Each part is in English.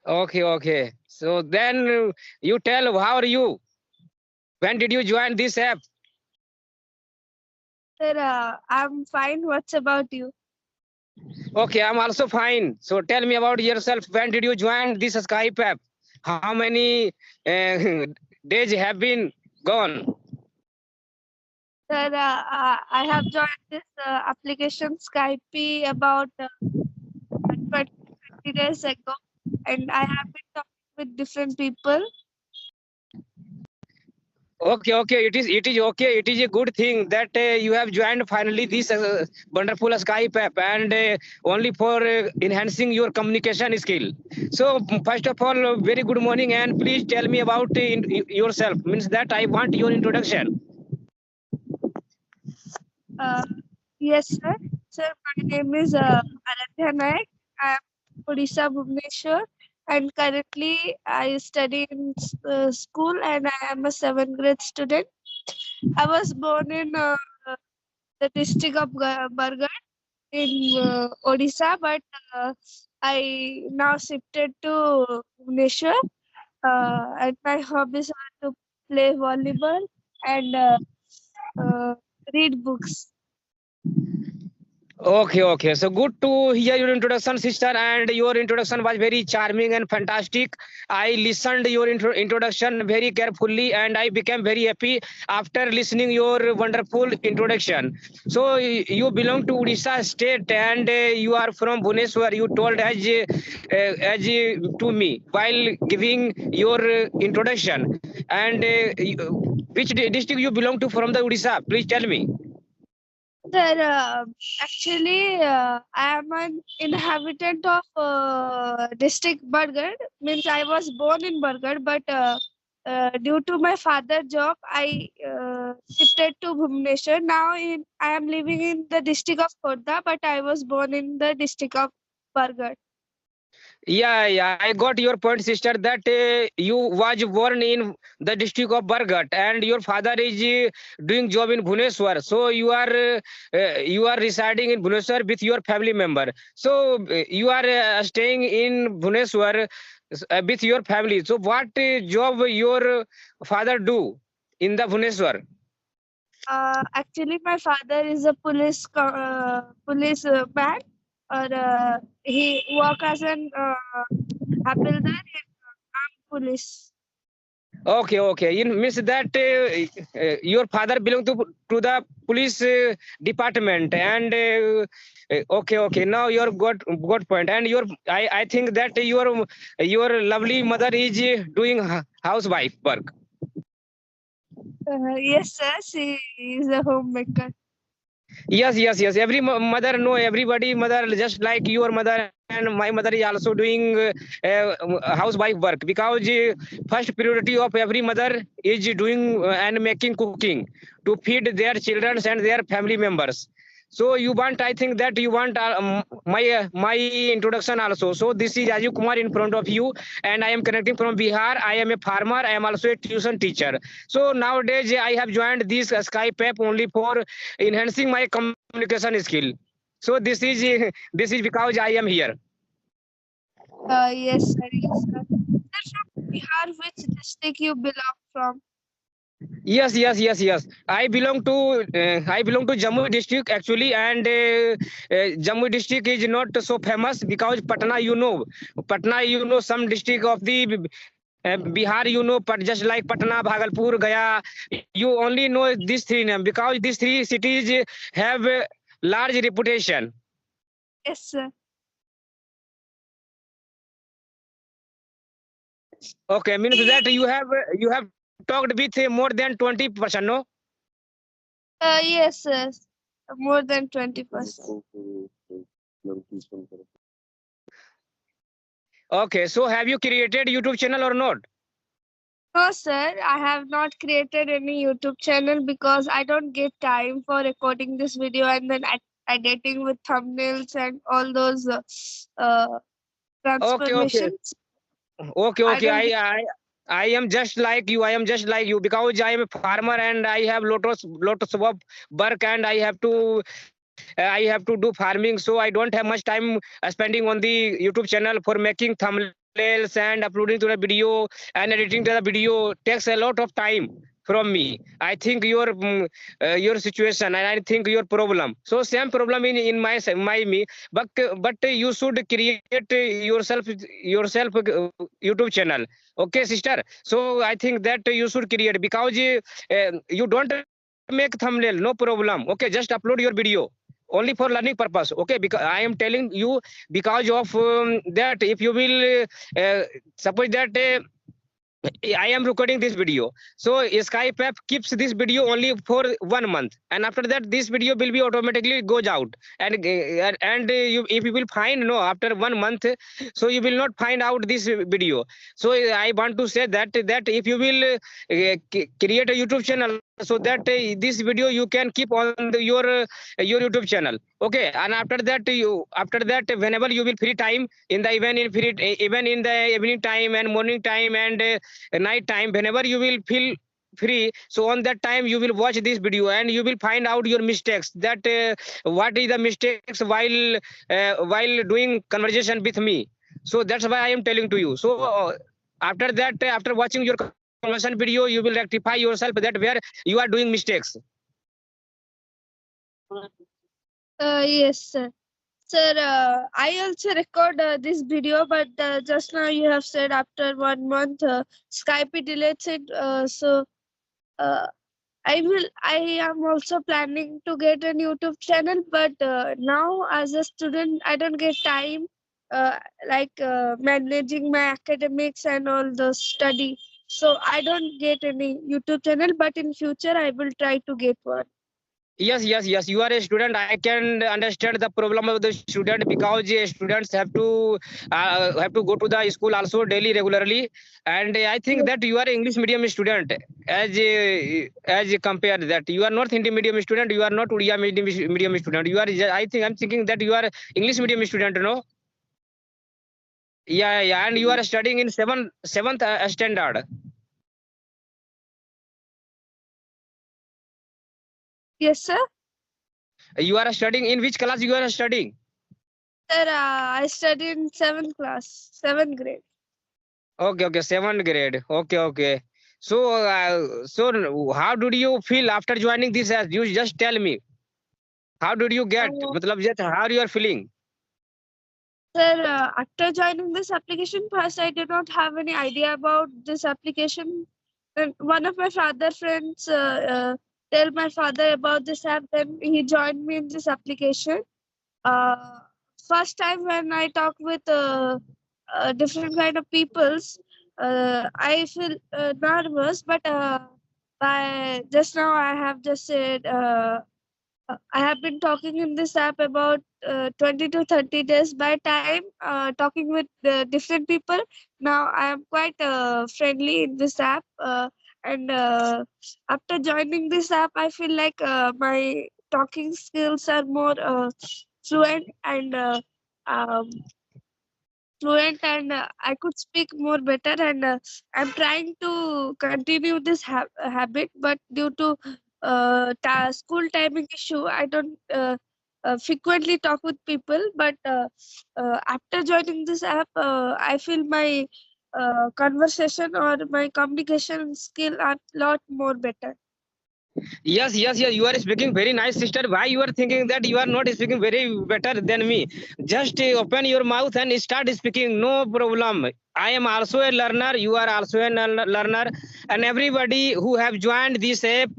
Okay, okay. So then you tell, how are you? When did you join this app? Sir, I'm fine. What's about you? Okay, I'm also fine. So tell me about yourself. When did you join this Skype app? How many days have been gone? Sir, I have joined this application Skype about 20 days ago, and I have been talking with different people. Okay, okay. It is okay. It is a good thing that you have joined finally this wonderful Skype app, and only for enhancing your communication skill. So first of all, very good morning, and please tell me about yourself. Means that I want your introduction. Uh, yes, sir. Sir, my name is Aradhya Naik. I am Odisha, Bhubaneswar, and currently I study in school, and I am a 7th grade student. I was born in the district of Bargarh in Odisha, but I now shifted to Bhubaneswar, and my hobbies are to play volleyball and uh, read books. Okay, okay. So good to hear your introduction, sister. And your introduction was very charming and fantastic. I listened your introduction very carefully, and I became very happy after listening your wonderful introduction. So you belong to Odisha state, and you are from Bhubaneswar. You told to me while giving your introduction. And which district you belong to from the Odisha? Please tell me. Sir, actually, I am an inhabitant of district Bargarh. Means I was born in Bargarh, but due to my father job, I shifted to Bhubaneswar. Now, I am living in the district of Khordha, but I was born in the district of Bargarh. Yeah, yeah, I got your point, sister. That you was born in the district of Bargat, and your father is doing job in Bhubaneswar. So you are residing in Bhubaneswar with your family member. So you are staying in Bhubaneswar with your family. So what job your father do in the Bhubaneswar? Actually, my father is a police man, or he work as an Havildar in armed police. Okay, okay. In means that your father belong to the police department, and okay, okay. Now your got point, and I think that your lovely mother is doing housewife work. Yes, sir. She is a homemaker. Yes, yes, yes. Every mother know, everybody mother, just like your mother and my mother is also doing housewife work, because first priority of every mother is doing and making cooking to feed their children and their family members. So you want, I think that you want my introduction also. So this is Rajiv Kumar in front of you, and I am connecting from Bihar. I am a farmer. I am also a tuition teacher. So nowadays I have joined this Skype app only for enhancing my communication skill. So this is because I am here. Yes, sir. Yes, sir. Sir, from Bihar, which district you belong from? Yes, yes, yes, yes. I belong to Jammu district actually, and Jammu district is not so famous because Patna, some district of the Bihar, but just like Patna, Bhagalpur, Gaya, you only know these three names because these three cities have large reputation. Yes, sir. Okay, means that you have talked with more than 20%, no? Yes, sir. More than 20%. Okay, so have you created YouTube channel or not? No, sir. I have not created any YouTube channel because I don't get time for recording this video and then editing with thumbnails and all those uh, Okay, okay, transformations. okay, I okay. don't get. I am just like you. I am just like you because I am a farmer and I have lots of work, and I have to do farming. So I don't have much time spending on the YouTube channel for making thumbnail thumbnails and uploading to the video and editing to the video takes a lot of time from me. I think your situation and I think your problem. So same problem in my me, but you should create yourself YouTube channel. Okay, sister. So I think that you should create because you don't make thumbnail, no problem. Okay, just upload your video only for learning purpose. Okay, because I am telling you because of that if you will suppose that I am recording this video. So Skype app keeps this video only for 1 month, and after that, this video will be automatically goes out. And if you will find no after 1 month, so you will not find out this video. So I want to say that if you will create a YouTube channel, so that this video you can keep on your YouTube channel. Okay, and after that whenever you will free time in the even in the evening time and morning time and night time, whenever you will feel free, so on that time you will watch this video and you will find out your mistakes, that what is the mistakes while doing conversation with me. So that's why I am telling to you. So after that, after watching your conversation video, you will rectify yourself that where you are doing mistakes. Yes, sir. Sir, I also record this video, but just now you have said after 1 month, Skype deletes it. So I am also planning to get a YouTube channel, but now as a student, I don't get time, managing my academics and all the study. So I don't get any YouTube channel, but in future I will try to get one. Yes, you are a student. I can understand the problem of the student because students have to go to the school also daily regularly, and I think that you are English medium student. As compared that you are not Hindi medium student, you are not Odia medium student. You are, I'm thinking that you are English medium student, no? Yeah, and you are studying in seventh standard. Yes, sir. You are studying in which class? You are studying? Sir, I study in 7th class, 7th grade. Okay, 7th grade. Okay. So, how did you feel after joining this? As you just tell me, how did you get? Matlab, just how you are feeling? Sir, after joining this application, first I did not have any idea about this application. And one of my father friends tell my father about this app, then he joined me in this application. First time when I talk with different kind of peoples, I feel nervous, but by just now I have just said I have been talking in this app about 20 to 30 days. By time talking with different people, now I am quite friendly in this app. And after joining this app, I feel like my talking skills are more fluent and um, I could speak more better. And I'm trying to continue this habit, but due to school timing issue, I don't frequently talk with people. But after joining this app, I feel my conversation or my communication skill are lot more better. Yes. You are speaking very nice, sister. Why you are thinking that you are not speaking very better than me? Just open your mouth and start speaking. No problem. I am also a learner. You are also a learner, and everybody who have joined this app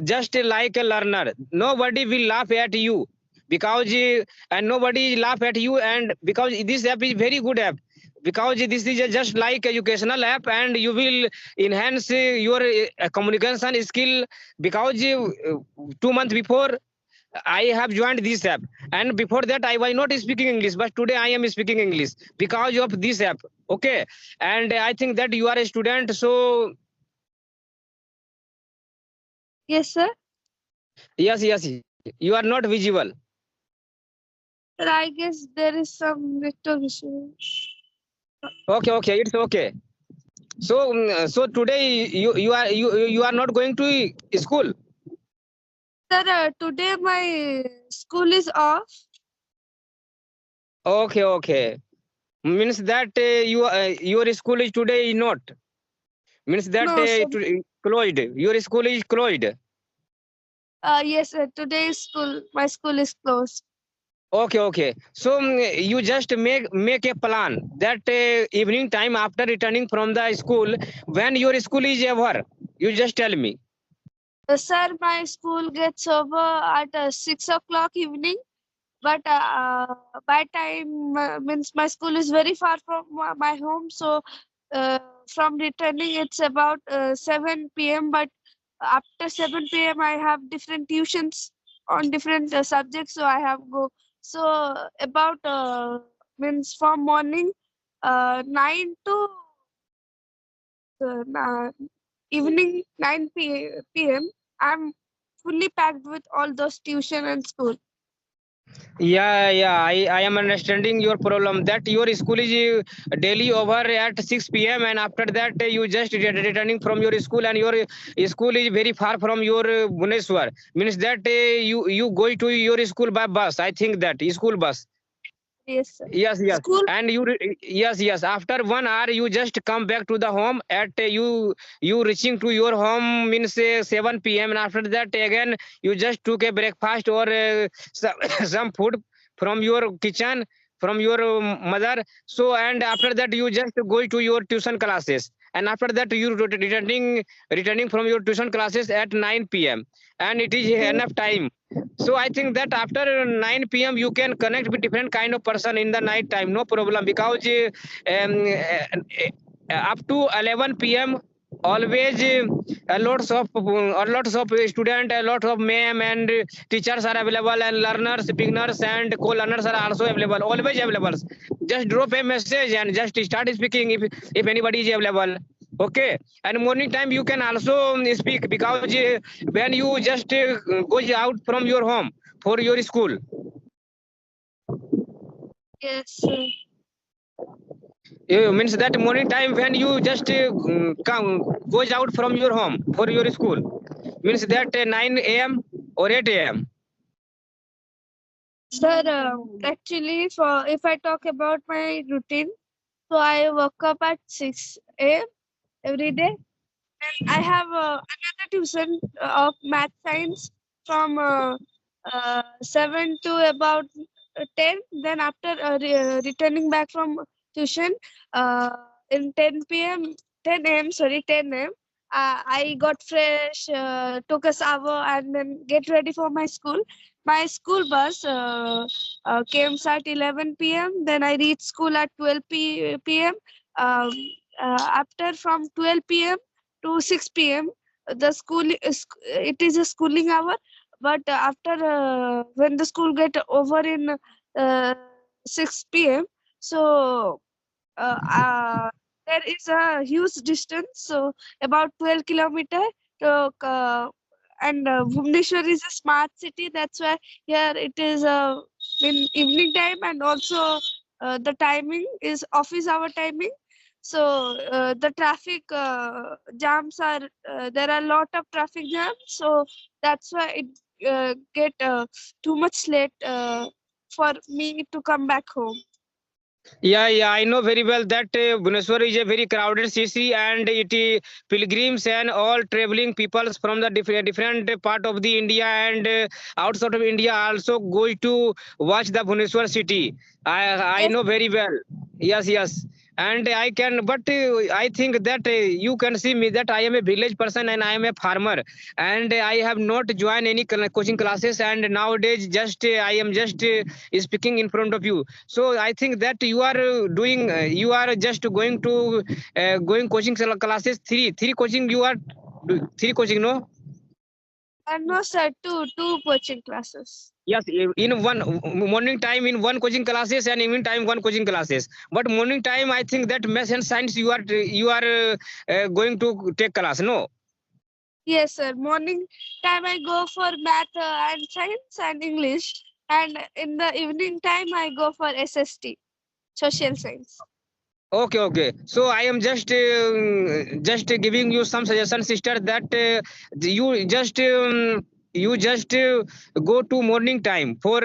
just like a learner. Nobody will laugh at you because and nobody laugh at you, and because this app is very good app, because this is just like educational app and you will enhance your communication skill. Because 2 months before I have joined this app, and before that I was not speaking English, but today I am speaking English because of this app. Okay, and I think that you are a student, so Yes, sir. yes, you are not visible. But I guess there is some network issue. Okay, it's okay. So so today you are not going to school? Sir, today my school is off. Okay. Means that your school is today not. Means that No, sir. closed. Your school is closed. Yes, sir. Today my school is closed. Okay. So you just make a plan that evening time after returning from the school, when your school is over, you just tell me. Sir, my school gets over at 6 o'clock evening, but by time means my school is very far from my home, so uh, from returning it's about 7 p.m. But after 7 p.m. I have different tuitions on different subjects, so I have go. So about means from morning 9 to evening 9 p.m. I'm fully packed with all those tuition and school. Yeah, I am understanding your problem that your school is daily over at 6 p.m. and after that you just returning from your school and your school is very far from your Bhubaneswar. Means that you go to your school by bus. I think that school bus. Yes, sir. Yes. School. And yes. After 1 hour, you just come back to the home at you reaching to your home means 7 p.m. and after that again you just took a breakfast or some food from your kitchen from your mother. So and after that you just go to your tuition classes and after that you returning from your tuition classes at 9 p.m. and it is enough time. So I think that after 9 p.m. you can connect with different kind of person in the night time, no problem because up to 11 p.m. always a lots of student, a lot of ma'am and teachers are available and learners, beginners and co-learners are also available, always available. Just drop a message and just start speaking if anybody is available. Okay, and morning time you can also speak because when you just go out from your home for your school. Yes, sir. Means that morning time when you just come goes out from your home for your school means that 9 a.m. or 8 a.m. Sir, actually, for if I talk about my routine, so I wake up at 6 a.m. every day. And I have another tuition of math science from 7 to about 10. Then after returning back from tuition uh, in 10 p.m., 10 a.m., sorry, 10 a.m., I got fresh, took a shower, and then get ready for my school. My school bus came at 11 p.m. Then I reached school at 12 p.m. Um, after from 12 p.m. to 6 p.m. The school is it is a schooling hour, but after when the school get over in uh, 6 p.m. so there is a huge distance, so about 12 kilometer. So, and Bhubaneswar is a smart city. That's why here it is in evening time, and also the timing is office hour timing. So the traffic jams are there are a lot of traffic jams. So that's why it get too much late for me to come back home. Yeah, I know very well that Bhubaneswar is a very crowded city and it pilgrims and all traveling peoples from the different part of the India and outside of India also go to watch the Bhubaneswar city. I Yes. know very well. Yes. And I can, but I think that you can see me that I am a village person and I am a farmer and I have not joined any coaching classes and nowadays just I am just speaking in front of you. So I think that you are doing you are just going coaching classes three coaching you are three coaching, no? And no, sir, two coaching classes. Yes, in one morning time in one coaching classes and evening time one coaching classes. But morning time I think that math and science you are going to take class, no? Yes, sir. Morning time I go for math and science and English, and in the evening time I go for SST, social science. Okay. So I am just giving you some suggestions, sister, that you just go to morning time for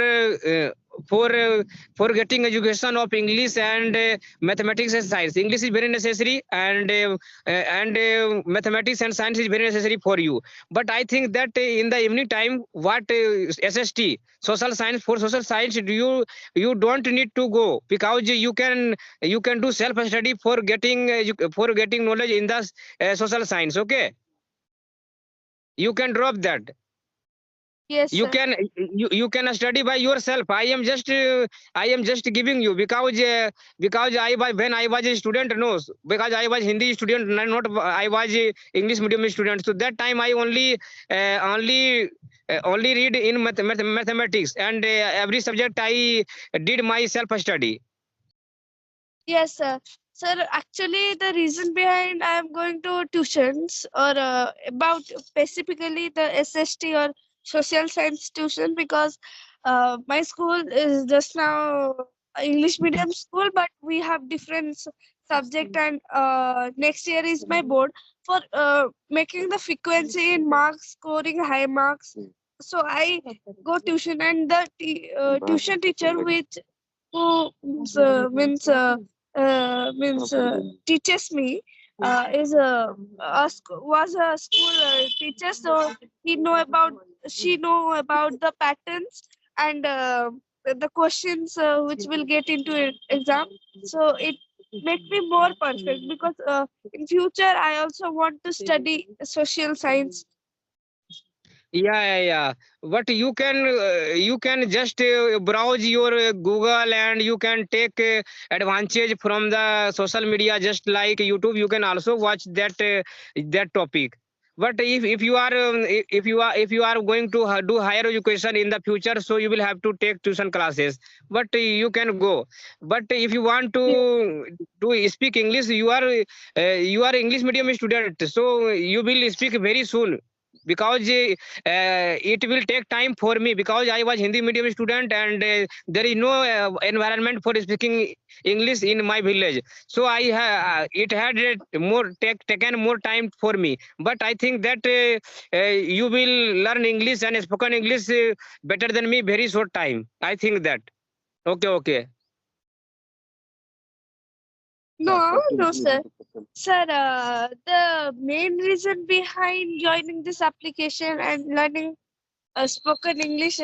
for getting education of English and mathematics and science. English is very necessary, and mathematics and science is very necessary for you. But I think that in the evening time, what SST, social science, for social science, you don't need to go, because you can do self study for getting for getting knowledge in the social science. Okay, you can drop that. Yes, You sir. can you can study by yourself. I am just giving you, because when I was a student, no, because I was Hindi student, not I was a English medium student. So that time I only read in mathematics, and every subject I did my self study. Yes, sir. Sir, actually, the reason behind I am going to tuitions or about specifically the SST or social science tuition, because my school is just now a English medium school, but we have different subject, and next year is my board for making the frequency in marks, scoring high marks. So I go tuition, and the tuition teacher which who means teaches me is was a school teacher, so he know about she know about the patterns and the questions which will get into exam. So it make me more perfect, because in future I also want to study social science. Yeah. But you can just browse your Google, and you can take advantage from the social media, just like YouTube. You can also watch that topic. But if you are if you are going to do higher education in the future, so you will have to take tuition classes. But you can go. But if you want to speak English, you are English medium student, so you will speak very soon, because it will take time for me, because I was Hindi medium student, and there is no environment for speaking English in my village. So it had taken more time for me. But I think that you will learn English and spoken English better than me very short time. I think that. Okay. No, sir. Sir, the main reason behind joining this application and learning spoken English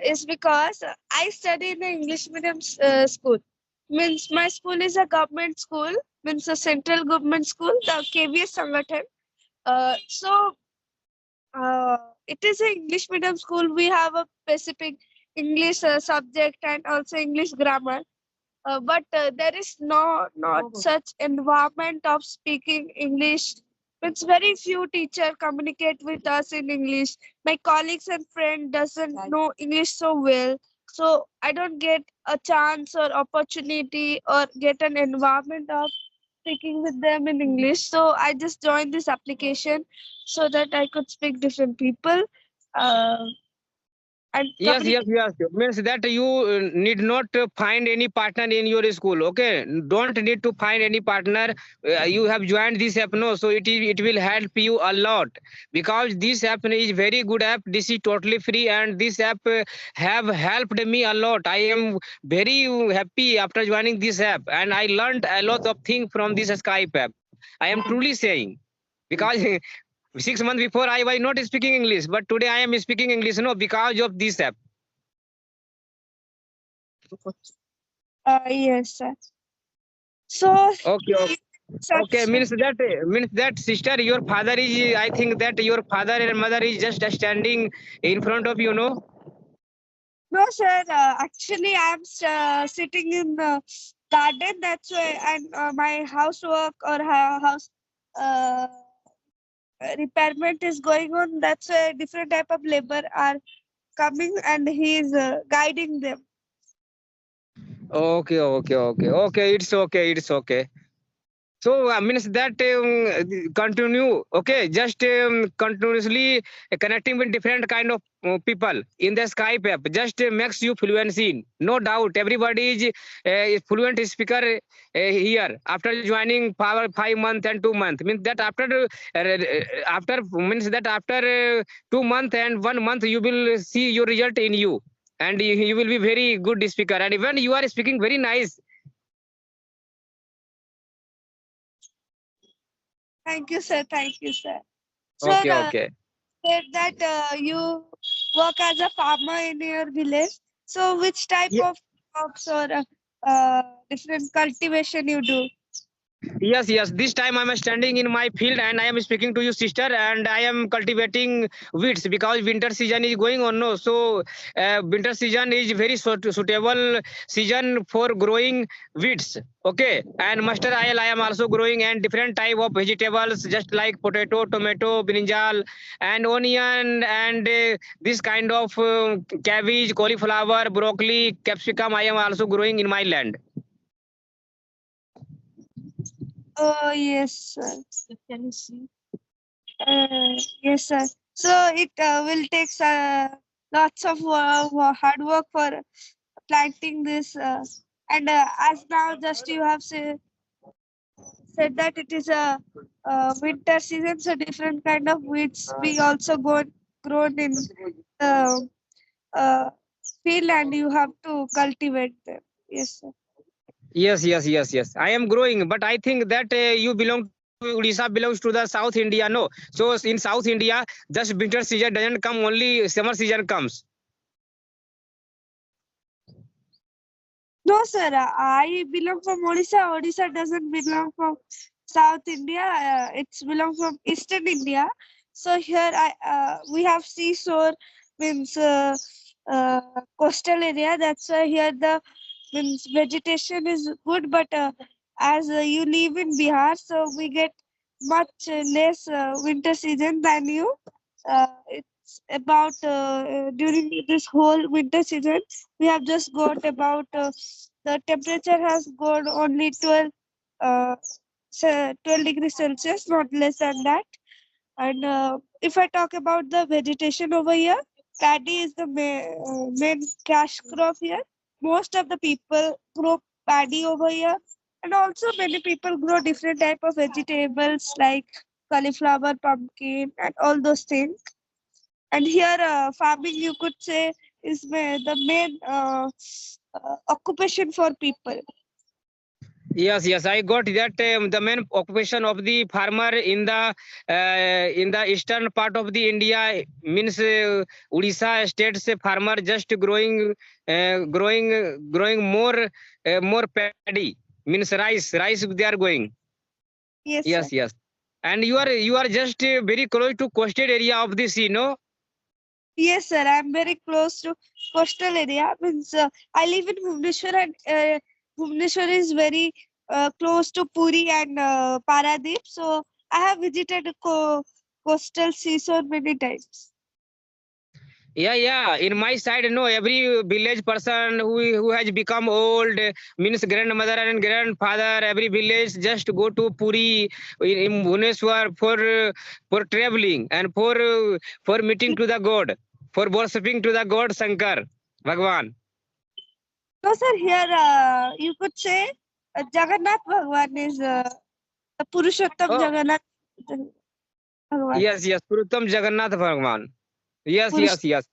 is because I study in an English medium school. Means my school is a government school, means a central government school, the KVS Sangathan. So it is an English medium school. We have a specific English subject and also English grammar. But there is not such environment of speaking English. It's very few teacher communicate with us in English. My colleagues and friend doesn't know English so well, so I don't get a chance or opportunity or get an environment of speaking with them in English. So I just joined this application so that I could speak different people uh, and communicate. Yes. Means that you need not find any partner in your school. Okay, don't need to find any partner. You have joined this app, no? So it will help you a lot, because this app is very good app. This is totally free, and this app have helped me a lot. I am very happy after joining this app, and I learned a lot of things from this Skype app. I am truly saying, because 6 months before I was not speaking English, but today I am speaking English, no, because of this app. Yes, sir. So, Okay. Okay, such means that sister, your father is. I think that your father and mother is just standing in front of you, no. no, sir. Actually, I'm sitting in the garden. That's why, and my housework or house uh, repairment is going on. That's why different type of labor are coming, and he is guiding them. Okay. It's okay. So means that continue, okay, just continuously connecting with different kind of people in the Skype app just makes you fluency in. No doubt, everybody is fluent speaker here after joining 5 months and 2 months. Means that after means that after 2 months and 1 month you will see your result in you. and you will be very good speaker, and even you are speaking very nice. Thank you, sir. Thank you, sir. Sir, Okay, okay. said that you work as a farmer in your village. So, which type Ye- of crops or different cultivation you do? Yes, yes. This time I am standing in my field and I am speaking to you, sister, and I am cultivating weeds because winter season is going on. No, so winter season is very suitable season for growing weeds. Okay, and mustard oil I am also growing, and different type of vegetables, just like potato, tomato, brinjal, and onion, and this kind of cabbage, cauliflower, broccoli, capsicum. I am also growing in my land. Oh, yes, sir. Can you see? Yes, sir. So it will take lots of hard work for planting this. And as now just you have said that it is a winter season, so different kind of weeds we also grown in the uh, field, and you have to cultivate them. Yes, sir. Yes, yes, yes, yes. I am growing, but I think that you belong to Odisha, belongs to the South India. No, so in South India, just winter season doesn't come. Only summer season comes. No, sir. I belong from Odisha. Odisha doesn't belong from South India. It's belong from Eastern India. So here we have seashore, means coastal area. That's why here the means vegetation is good. But as you live in Bihar, so we get much less winter season than you. It's about during this whole winter season, we have just got about the temperature has gone only 12, uh, 12 degrees Celsius, not less than that. And if I talk about the vegetation over here, paddy is the main cash crop here. Most of the people grow paddy over here, and also many people grow different type of vegetables like cauliflower, pumpkin, and all those things. And here, farming, you could say, is the main occupation for people. Yes, yes, I got that. The main occupation of the farmer in the eastern part of the India means Odisha state's farmer just growing more paddy, means rice they are going. Yes, sir. Yes, yes. And you are just very close to coastal area of the sea, no? Yes, sir. I'm very close to coastal area. Means I live in Bhubaneswar, and Bhubaneswar is very close to Puri and Paradip. So I have visited coastal seashore many times. Yeah, yeah. In my side, no, every village person who has become old, means grandmother and grandfather, every village just go to Puri in Bhubaneswar for traveling and for meeting to the God, for worshipping to the God Shankar, Bhagwan. No, sir. Here you could say Jagannath Bhagwan is the Purushottam Oh, Jagannath Bhagwan. yes, yes. Puruttam Jagannath Bhagwan. Yes, Purush yes, yes.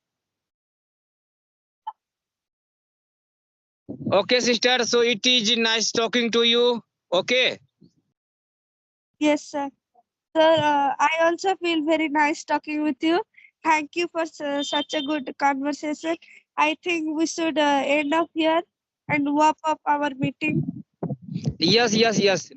Okay, sister. So it is nice talking to you. Okay. Yes, sir. Sir, I also feel very nice talking with you. Thank you for such a good conversation. I think we should end up here and wrap up our meeting. Yes, yes, yes.